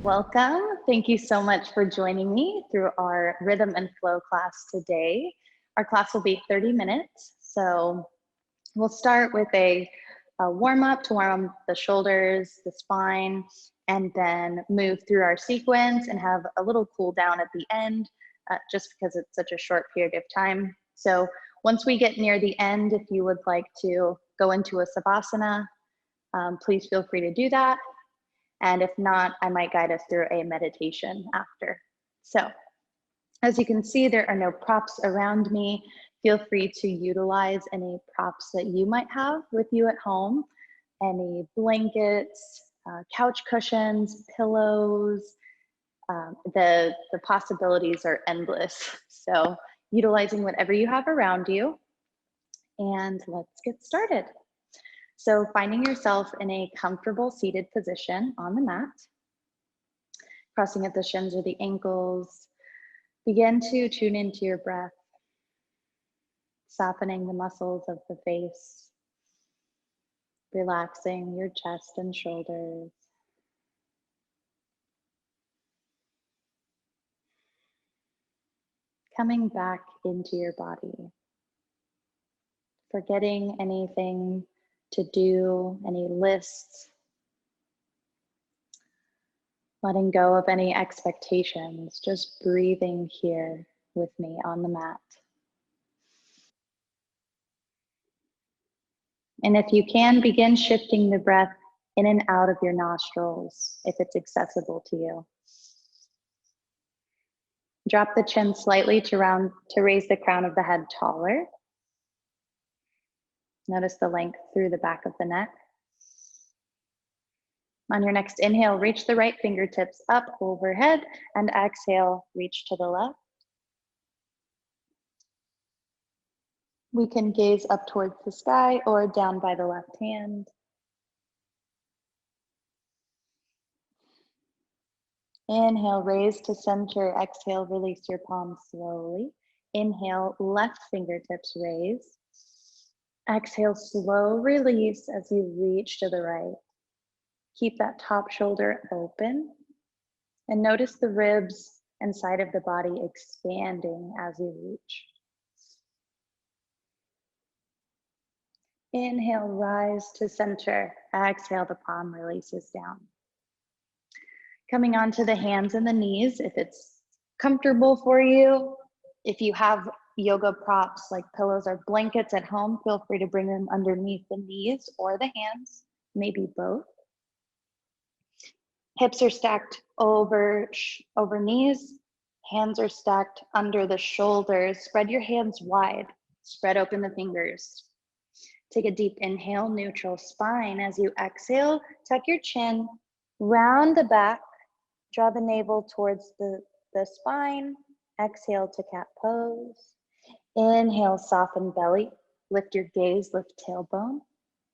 Welcome. Thank you so much for joining me through our Rhythm and Flow class today. Our class will be 30 minutes. So we'll start with a warm up to warm up the shoulders, the spine, and then move through our sequence and have a little cool down at the end, just because it's such a short period of time. So once we get near the end, if you would like to go into a savasana, please feel free to do that. And if not, I might guide us through a meditation after. So as you can see, there are no props around me. Feel free to utilize any props that you might have with you at home. Any blankets, couch cushions, pillows. The possibilities are endless. So utilizing whatever you have around you. And let's get started. So finding yourself in a comfortable seated position on the mat, crossing at the shins or the ankles, begin to tune into your breath, softening the muscles of the face, relaxing your chest and shoulders. Coming back into your body, forgetting anything to do, any lists, letting go of any expectations, just breathing here with me on the mat. And if you can, begin shifting the breath in and out of your nostrils if it's accessible to you. Drop the chin slightly to raise the crown of the head taller. Notice the length through the back of the neck. On your next inhale, reach the right fingertips up overhead, and exhale, reach to the left. We can gaze up towards the sky or down by the left hand. Inhale, raise to center. Exhale, release your palms slowly. Inhale, left fingertips raise. Exhale, slow release as you reach to the right. Keep that top shoulder open and notice the ribs and side of the body expanding as you reach. Inhale, rise to center. Exhale, the palm releases down. Coming onto the hands and the knees, if it's comfortable for you. If you have yoga props like pillows or blankets at home, feel free to bring them underneath the knees or the hands, maybe both. Hips are stacked over knees. Hands are stacked under the shoulders. Spread your hands wide. Spread open the fingers. Take a deep inhale, neutral spine. As you exhale, tuck your chin, round the back, draw the navel towards the spine. Exhale to cat pose. Inhale, soften belly. Lift your gaze, lift tailbone,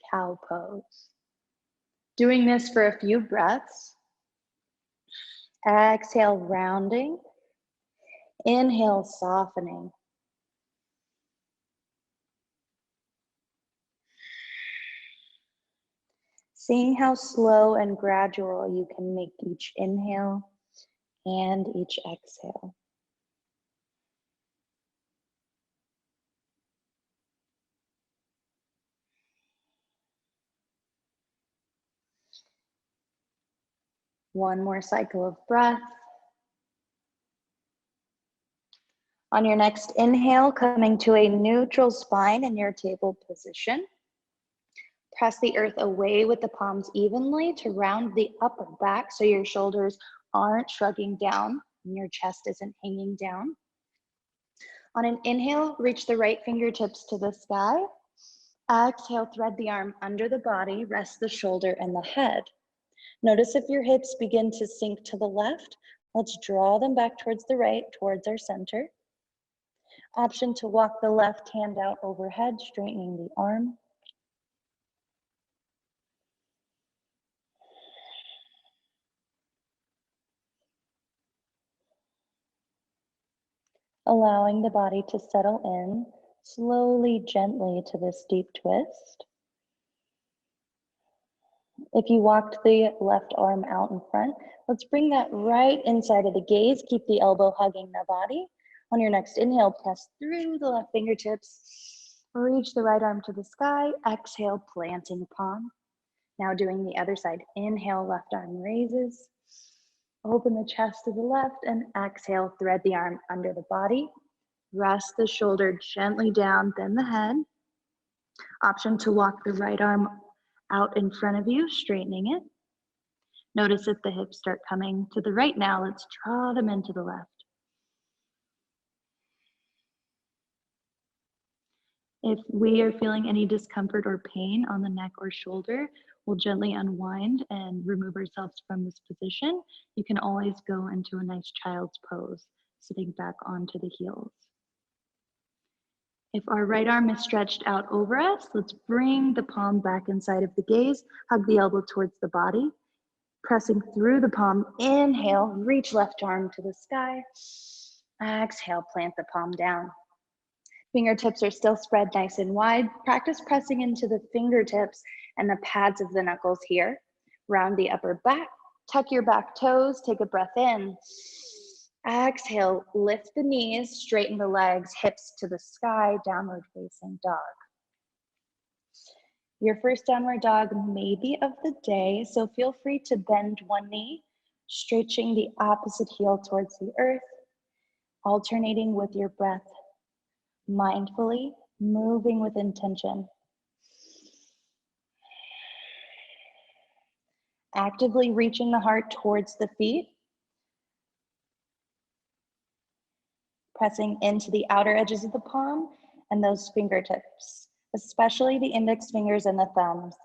cow pose. Doing this for a few breaths. Exhale, rounding. Inhale, softening. Seeing how slow and gradual you can make each inhale and each exhale. One more cycle of breath. On your next inhale, coming to a neutral spine in your table position. Press the earth away with the palms evenly to round the upper back so your shoulders aren't shrugging down and your chest isn't hanging down. On an inhale, reach the right fingertips to the sky. Exhale, thread the arm under the body, rest the shoulder and the head. Notice if your hips begin to sink to the left. Let's draw them back towards the right, towards our center. Option to walk the left hand out overhead, straightening the arm. Allowing the body to settle in slowly, gently to this deep twist. If you walked the left arm out in front, let's bring that right inside of the gaze. Keep the elbow hugging the body. On your next inhale, press through the left fingertips. Reach the right arm to the sky. Exhale, planting the palm. Now doing the other side. Inhale, left arm raises. Open the chest to the left and exhale, thread the arm under the body. Rest the shoulder gently down, bend the head. Option to walk the right arm out in front of you, straightening it. Notice if the hips start coming to the right now, let's draw them into the left. If we are feeling any discomfort or pain on the neck or shoulder, we'll gently unwind and remove ourselves from this position. You can always go into a nice child's pose, sitting back onto the heels. If our right arm is stretched out over us, let's bring the palm back inside of the gaze, hug the elbow towards the body, pressing through the palm. Inhale, reach left arm to the sky. Exhale, plant the palm down. Fingertips are still spread nice and wide. Practice pressing into the fingertips and the pads of the knuckles here. Round the upper back, tuck your back toes, take a breath in. Exhale, lift the knees, straighten the legs, hips to the sky, downward facing dog. Your first downward dog may be of the day, so feel free to bend one knee, stretching the opposite heel towards the earth, alternating with your breath, mindfully moving with intention. Actively reaching the heart towards the feet, pressing into the outer edges of the palm and those fingertips, especially the index fingers and the thumbs.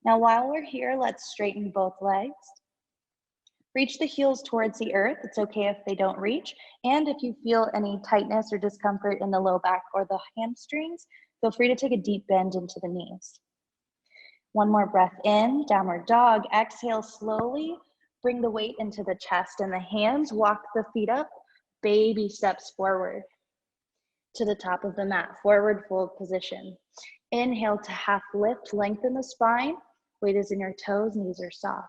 Now, while we're here, let's straighten both legs. Reach the heels towards the earth. It's okay if they don't reach. And if you feel any tightness or discomfort in the low back or the hamstrings, feel free to take a deep bend into the knees. One more breath in, downward dog. Exhale slowly. Bring the weight into the chest and the hands. Walk the feet up. Baby steps forward to the top of the mat. Forward fold position. Inhale to half lift. Lengthen the spine. Weight is in your toes. Knees are soft.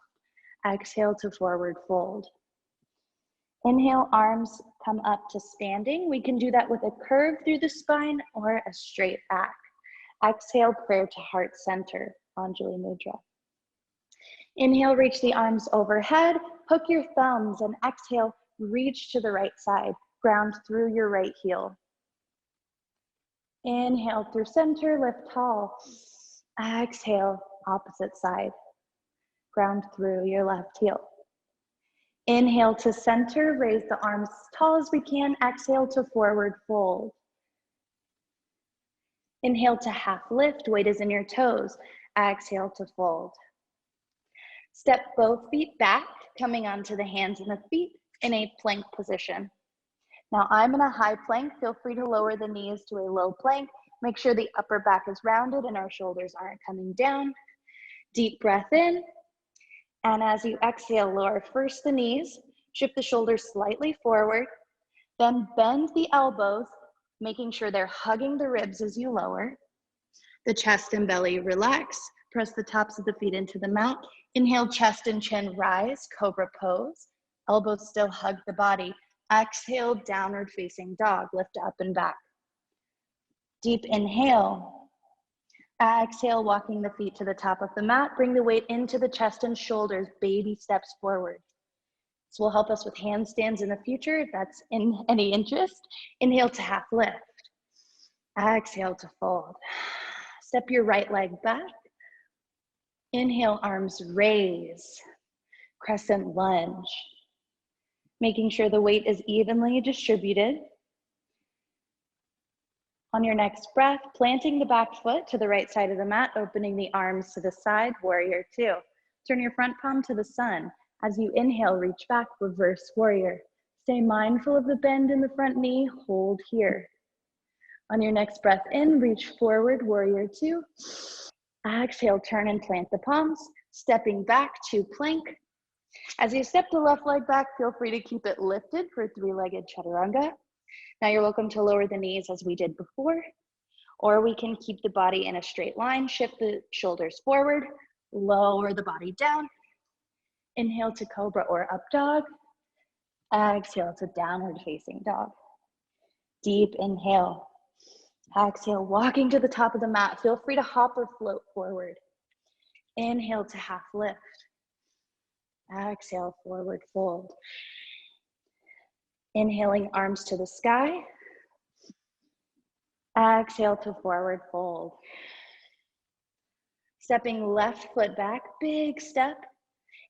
Exhale to forward fold. Inhale, arms come up to standing. We can do that with a curve through the spine or a straight back. Exhale, prayer to heart center, Anjali Mudra. Inhale, reach the arms overhead. Hook your thumbs and exhale, reach to the right side. Ground through your right heel. Inhale through center, lift tall. Exhale, opposite side. Ground through your left heel. Inhale to center, raise the arms as tall as we can. Exhale to forward fold. Inhale to half lift, weight is in your toes. Exhale to fold. Step both feet back, coming onto the hands and the feet in a plank position. Now I'm in a high plank. Feel free to lower the knees to a low plank. Make sure the upper back is rounded and our shoulders aren't coming down. Deep breath in. And as you exhale, lower first the knees, shift the shoulders slightly forward, then bend the elbows, making sure they're hugging the ribs as you lower. The chest and belly relax. Press the tops of the feet into the mat. Inhale, chest and chin rise, cobra pose. Elbows still hug the body. Exhale, downward facing dog. Lift up and back. Deep inhale. Exhale, walking the feet to the top of the mat. Bring the weight into the chest and shoulders. Baby steps forward. This will help us with handstands in the future if that's in any interest. Inhale to half lift. Exhale to fold. Step your right leg back. Inhale, arms raise. Crescent lunge. Making sure the weight is evenly distributed. On your next breath, planting the back foot to the right side of the mat, opening the arms to the side, warrior two. Turn your front palm to the sun. As you inhale, reach back, reverse warrior. Stay mindful of the bend in the front knee, hold here. On your next breath in, reach forward, warrior two. Exhale, turn and plant the palms, stepping back to plank. As you step the left leg back, feel free to keep it lifted for three-legged chaturanga. Now you're welcome to lower the knees as we did before, or we can keep the body in a straight line, shift the shoulders forward, Lower the body down. Inhale to cobra or up dog. Exhale to downward facing dog. Deep inhale. Exhale, walking to the top of the mat. Feel free to hop or float forward. Inhale to half lift. Exhale, forward fold. Inhaling, arms to the sky. Exhale to forward fold. Stepping left foot back, big step.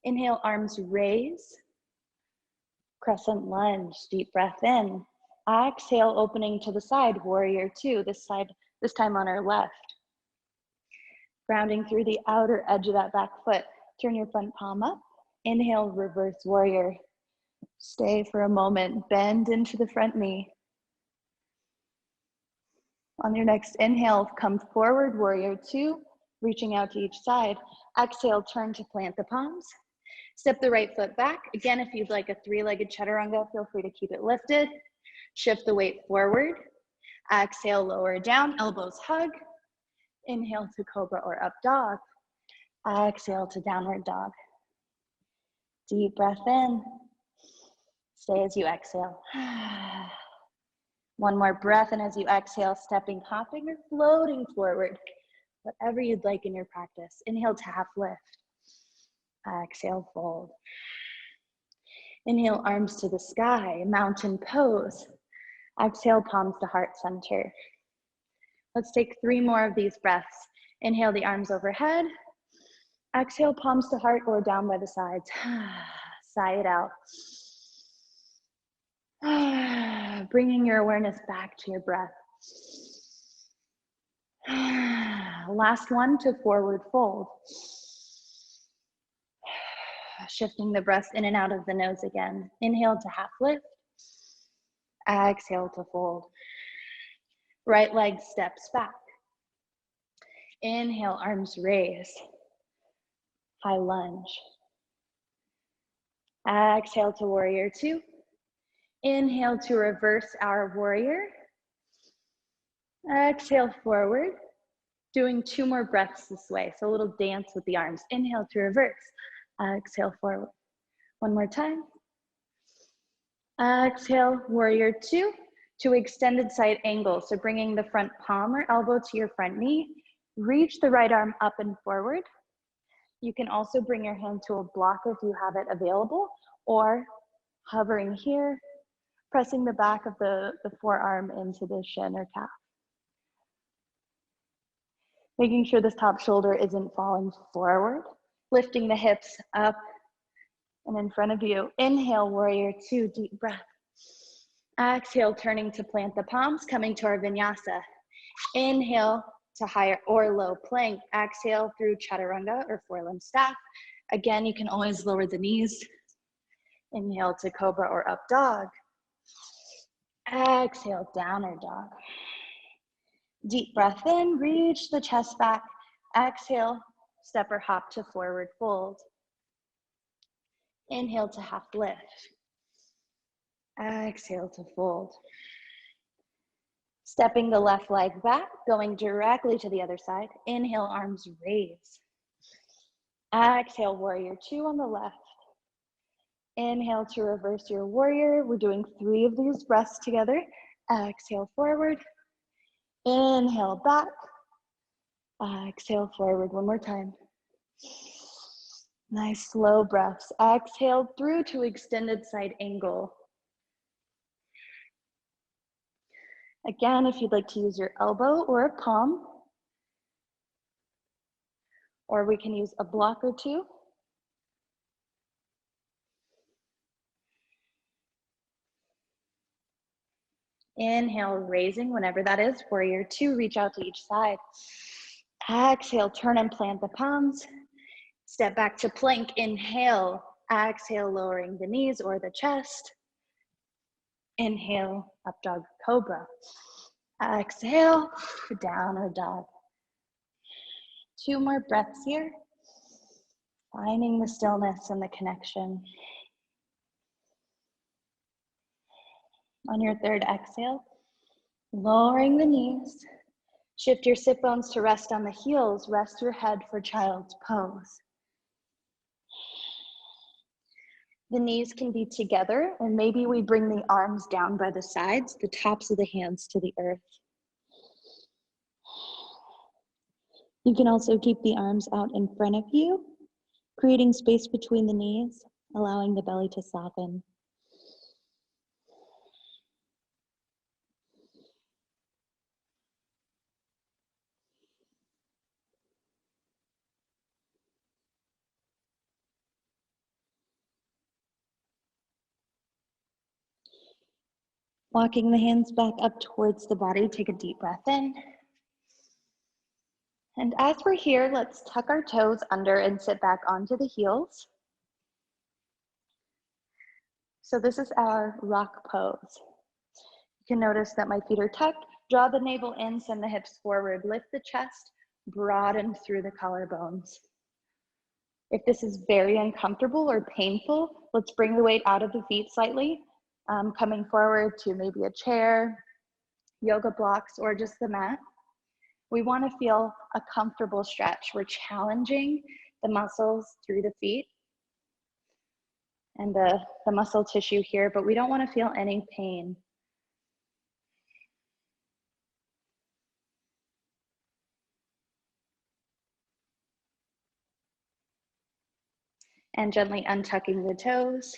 Inhale, arms raise. Crescent lunge, deep breath in. Exhale, opening to the side, warrior two, this time on our left. Grounding through the outer edge of that back foot. Turn your front palm up. Inhale, reverse warrior. Stay for a moment, bend into the front knee. On your next inhale, come forward, warrior two, reaching out to each side. Exhale, turn to plant the palms. Step the right foot back. Again, if you'd like a three-legged chaturanga, feel free to keep it lifted. Shift the weight forward. Exhale, lower down, elbows hug. Inhale to cobra or up dog. Exhale to downward dog. Deep breath in. Stay as you exhale. One more breath, and as you exhale, stepping, hopping, or floating forward, whatever you'd like in your practice. Inhale to half lift. Exhale, fold. Inhale, arms to the sky, mountain pose. Exhale, palms to heart center. Let's take 3 more of these breaths. Inhale, the arms overhead. Exhale, palms to heart or down by the sides. Sigh it out. Bringing your awareness back to your breath. Last one to forward fold. Shifting the breath in and out of the nose again. Inhale to half lift. Exhale to fold. Right leg steps back. Inhale, arms raised. High lunge. Exhale to warrior two. Inhale to reverse our warrior. Exhale forward. Doing 2 more breaths this way. So a little dance with the arms. Inhale to reverse. Exhale forward. One more time. Exhale, warrior two to extended side angle. So bringing the front palm or elbow to your front knee. Reach the right arm up and forward. You can also bring your hand to a block if you have it available, or hovering here, pressing the back of the forearm into the shin or calf. Making sure this top shoulder isn't falling forward. Lifting the hips up and in front of you. Inhale, warrior two, deep breath. Exhale, turning to plant the palms, coming to our vinyasa. Inhale to higher or low plank. Exhale through chaturanga or four-limb staff. Again, you can always lower the knees. Inhale to cobra or up dog. Exhale, downward dog. Deep breath in, reach the chest back. Exhale, step or hop to forward fold. Inhale to half lift. Exhale to fold. Stepping the left leg back, going directly to the other side. Inhale, arms raise. Exhale, warrior two on the left. Inhale to reverse your warrior. We're doing 3 of these breaths together. Exhale forward. Inhale back. Exhale forward one more time. Nice slow breaths. Exhale through to extended side angle. Again, if you'd like to use your elbow or a palm, or we can use a block or 2. Inhale, raising whenever that is. Warrior two, reach out to each side. Exhale, turn and plant the palms. Step back to plank. Inhale, exhale, lowering the knees or the chest. Inhale, up dog cobra. Exhale, downward dog. 2 more breaths here. Finding the stillness and the connection. On your third exhale, lowering the knees, Shift your sit bones to rest on the heels. Rest your head for child's pose. The knees can be together, and maybe we bring the arms down by the sides, the tops of the hands to the earth. You can also keep the arms out in front of you, creating space between the knees, allowing the belly to soften. Walking the hands back up towards the body, take a deep breath in. And as we're here, let's tuck our toes under and sit back onto the heels. So this is our rock pose. You can notice that my feet are tucked. Draw the navel in, send the hips forward. Lift the chest, broaden through the collarbones. If this is very uncomfortable or painful, let's bring the weight out of the feet slightly, coming forward to maybe a chair, yoga blocks, or just the mat. We want to feel a comfortable stretch. We're challenging the muscles through the feet and the muscle tissue here, but we don't want to feel any pain. And gently untucking the toes,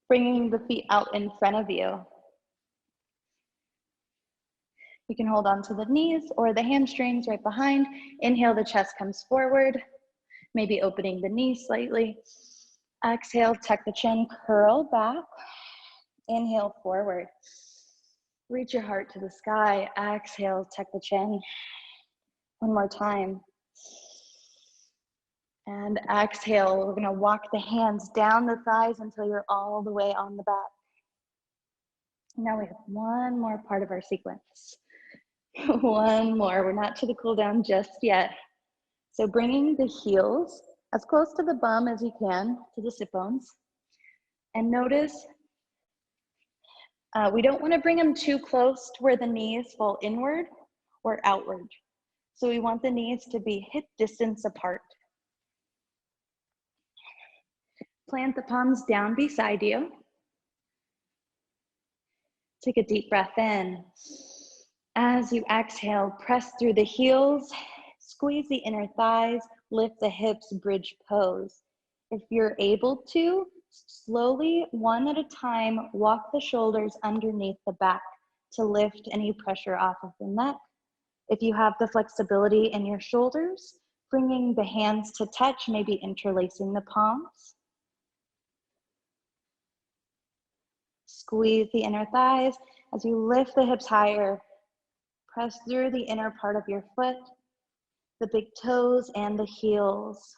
bringing the feet out in front of you. You can hold on to the knees or the hamstrings right behind. Inhale, the chest comes forward, maybe opening the knees slightly. Exhale, tuck the chin, curl back. Inhale, forward. Reach your heart to the sky. Exhale, tuck the chin. One more time. And exhale, we're gonna walk the hands down the thighs until you're all the way on the back. Now we have one more part of our sequence. One more, we're not to the cool down just yet. So bringing the heels as close to the bum as you can, to the sit bones. And notice, we don't wanna bring them too close to where the knees fall inward or outward. So we want the knees to be hip distance apart. Plant the palms down beside you. Take a deep breath in. As you exhale, press through the heels, squeeze the inner thighs, lift the hips, bridge pose. If you're able to, slowly, one at a time, walk the shoulders underneath the back to lift any pressure off of the neck. If you have the flexibility in your shoulders, bringing the hands to touch, maybe interlacing the palms. Squeeze the inner thighs as you lift the hips higher. Press through the inner part of your foot, the big toes and the heels.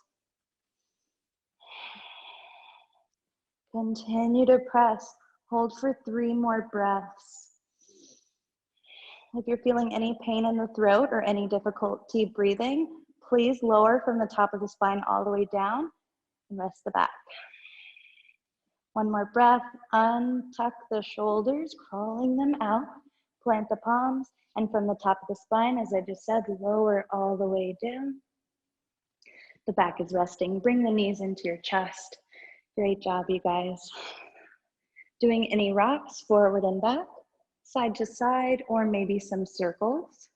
Continue to press. Hold for 3 more breaths. If you're feeling any pain in the throat or any difficulty breathing, please lower from the top of the spine all the way down and rest the back. One more breath, untuck the shoulders, crawling them out, plant the palms, and from the top of the spine, as I just said, lower all the way down. The back is resting. Bring the knees into your chest. Great job, you guys. Doing any rocks, forward and back, side to side, or maybe some circles.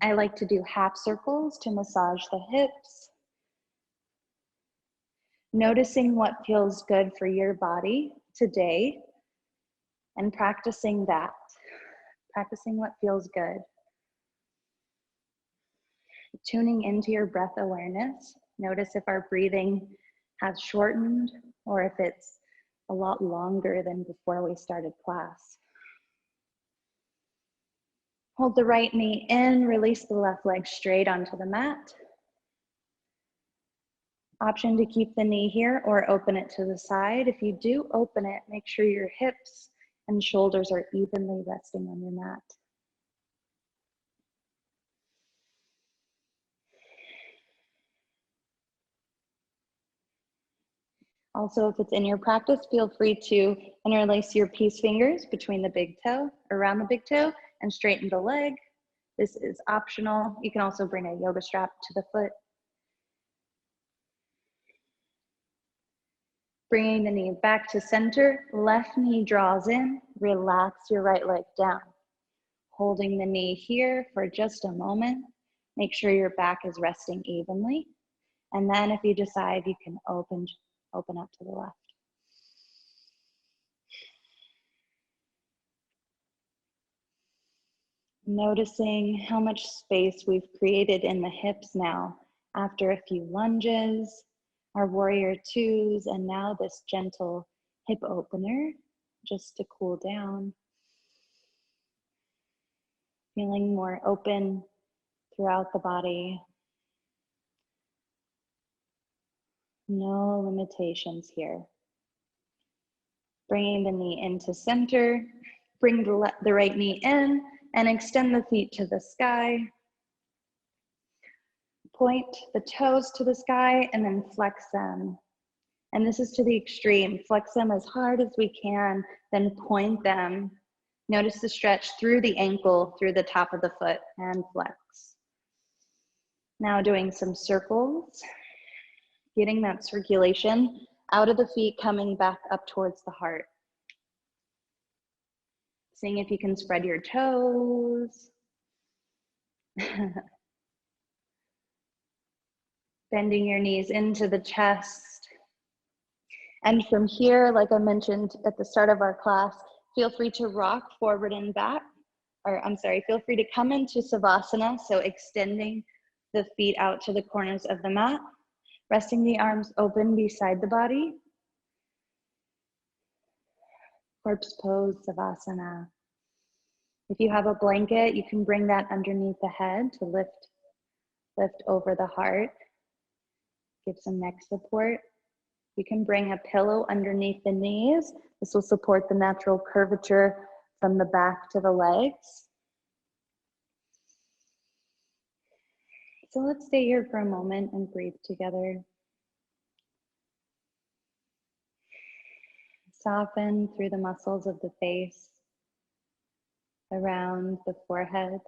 I like to do half circles to massage the hips. Noticing what feels good for your body today and practicing that. Practicing what feels good. Tuning into your breath awareness. Notice if our breathing has shortened or if it's a lot longer than before we started class. Hold the right knee in, release the left leg straight onto the mat. Option to keep the knee here or open it to the side. If you do open it, make sure your hips and shoulders are evenly resting on your mat. Also, if it's in your practice, feel free to interlace your peace fingers between the big toe, around the big toe, and straighten the leg. This is optional. You can also bring a yoga strap to the foot. Bringing the knee back to center, left knee draws in, relax your right leg down. Holding the knee here for just a moment. Make sure your back is resting evenly. And then if you decide, you can open up to the left. Noticing how much space we've created in the hips now after a few lunges, our warrior twos, and now this gentle hip opener just to cool down. Feeling more open throughout the body. No limitations here. Bringing the knee into center, bring the right knee in and extend the feet to the sky. Point the toes to the sky and then flex them. And this is to the extreme. Flex them as hard as we can, then point them. Notice the stretch through the ankle, through the top of the foot, and flex. Now doing some circles, getting that circulation out of the feet, coming back up towards the heart. Seeing if you can spread your toes. Bending your knees into the chest. And from here, like I mentioned at the start of our class, feel free to rock forward and back. Feel free to come into Savasana, so extending the feet out to the corners of the mat, resting the arms open beside the body. Corpse pose, Savasana. If you have a blanket, you can bring that underneath the head to lift over the heart. Give some neck support. You can bring a pillow underneath the knees. This will support the natural curvature from the back to the legs. So let's stay here for a moment and breathe together. Soften through the muscles of the face, around the forehead,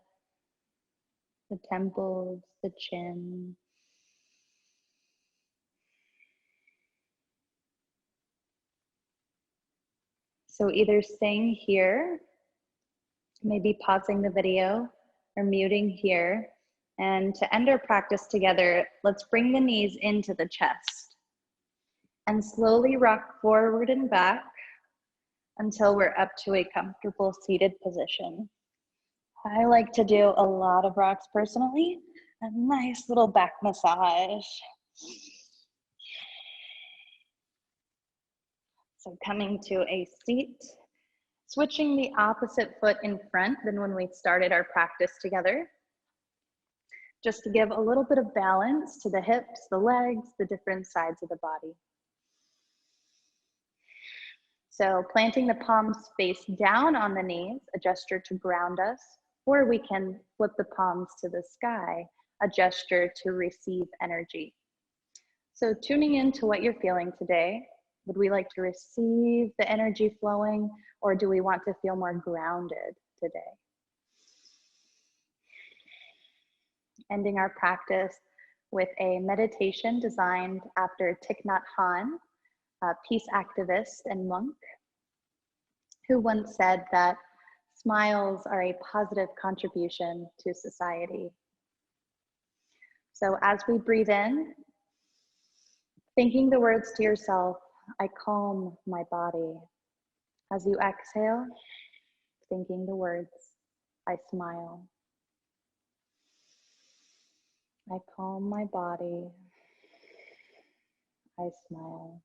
the temples, the chin. So either staying here, maybe pausing the video or muting here. And to end our practice together, let's bring the knees into the chest and slowly rock forward and back until we're up to a comfortable seated position. I like to do a lot of rocks personally, a nice little back massage. So coming to a seat, switching the opposite foot in front than when we started our practice together, just to give a little bit of balance to the hips, the legs, the different sides of the body. So planting the palms face down on the knees, a gesture to ground us, or we can flip the palms to the sky, a gesture to receive energy. So tuning into what you're feeling today, would we like to receive the energy flowing, or do we want to feel more grounded today? Ending our practice with a meditation designed after Thich Nhat Hanh, a peace activist and monk, who once said that smiles are a positive contribution to society. So as we breathe in, thinking the words to yourself, I calm my body. As you exhale, thinking the words, I smile. I calm my body. I smile.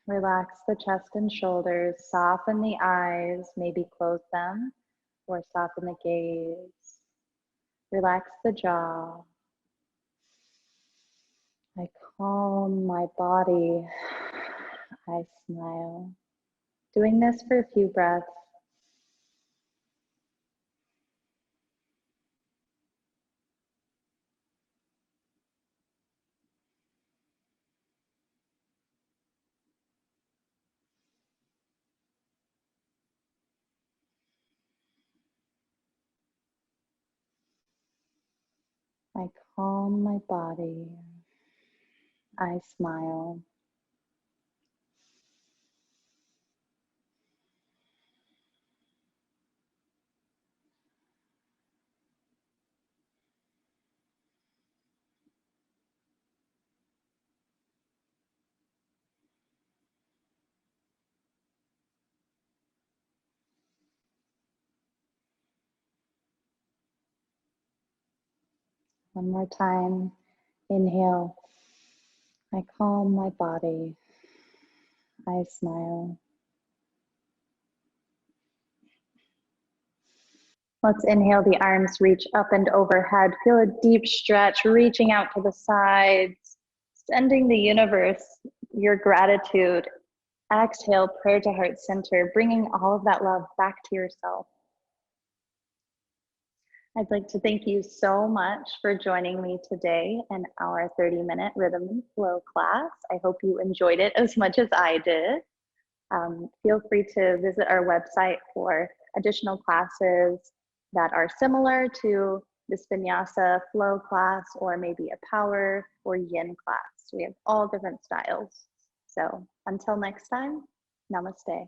Relax the chest and shoulders, soften the eyes, maybe close them, or soften the gaze. Relax the jaw. I calm my body. I smile. Doing this for a few breaths. I calm my body. I smile. One more time. Inhale. I calm my body. I smile. Let's inhale, the arms reach up and overhead. Feel a deep stretch, reaching out to the sides, sending the universe your gratitude. Exhale, prayer to heart center, bringing all of that love back to yourself. I'd like to thank you so much for joining me today in our 30-minute Rhythm and Flow class. I hope you enjoyed it as much as I did. Feel free to visit our website for additional classes that are similar to this Vinyasa flow class, or maybe a power or yin class. We have all different styles. So until next time, namaste.